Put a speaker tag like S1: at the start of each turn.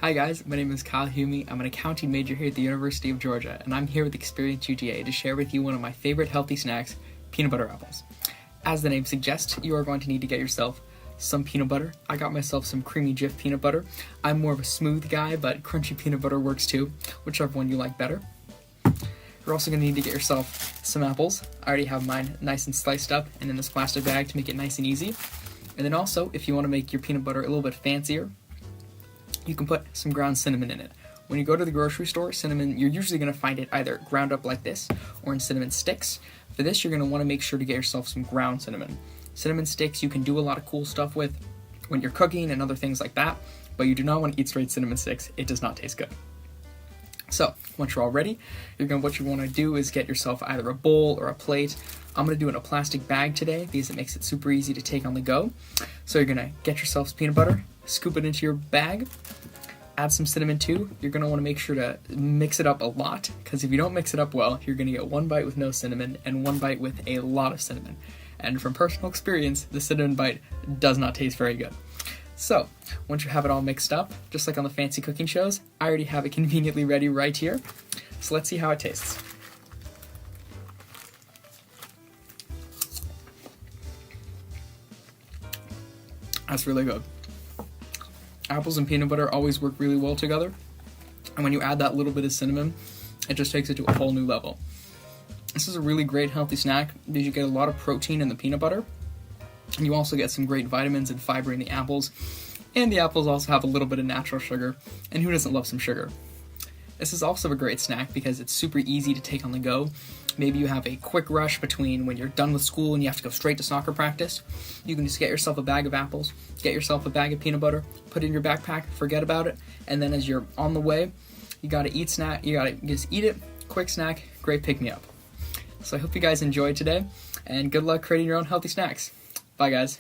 S1: Hi guys, my name is Kyle. I'm an accounting major here at the University of Georgia, and I'm here with Experience UGA to share with you one of my favorite healthy snacks, peanut butter apples. As the name suggests, you are going to need to get yourself some peanut butter. I got myself some creamy Jif peanut butter. I'm more of a smooth guy, but crunchy peanut butter works too, whichever one you like better. You're also going to need to get yourself some apples. I already have mine nice and sliced up and in this plastic bag to make it nice and easy. And then also, if you want to make your peanut butter a little bit fancier, you can put some ground cinnamon in it. When you go to the grocery store, cinnamon, you're usually going to find it either ground up like this or in cinnamon sticks. For this, you're going to want to make sure to get yourself some ground cinnamon. Cinnamon sticks you can do a lot of cool stuff with when you're cooking and other things like that, but you do not want to eat straight cinnamon sticks. It does not taste good. So, once you're all ready, what you want to do is get yourself either a bowl or a plate. I'm going to do it in a plastic bag today because it makes it super easy to take on the go. So you're going to get yourself some peanut butter, scoop it into your bag, add some cinnamon too. You're going to want to make sure to mix it up a lot, because if you don't mix it up well, you're going to get one bite with no cinnamon and one bite with a lot of cinnamon. And from personal experience, the cinnamon bite does not taste very good. So, once you have it all mixed up, just like on the fancy cooking shows, I already have it conveniently ready right here. So let's see how it tastes. That's really good. Apples and peanut butter always work really well together, and when you add that little bit of cinnamon, it just takes it to a whole new level. This is a really great healthy snack because you get a lot of protein in the peanut butter, and you also get some great vitamins and fiber in the apples, and the apples also have a little bit of natural sugar, and who doesn't love some sugar? This is also a great snack because it's super easy to take on the go. Maybe you have a quick rush between when you're done with school and you have to go straight to soccer practice. You can just get yourself a bag of apples, get yourself a bag of peanut butter, put it in your backpack, forget about it, and then as you're on the way, you gotta just eat it, quick snack, great pick-me-up. So I hope you guys enjoyed today, and good luck creating your own healthy snacks. Bye guys.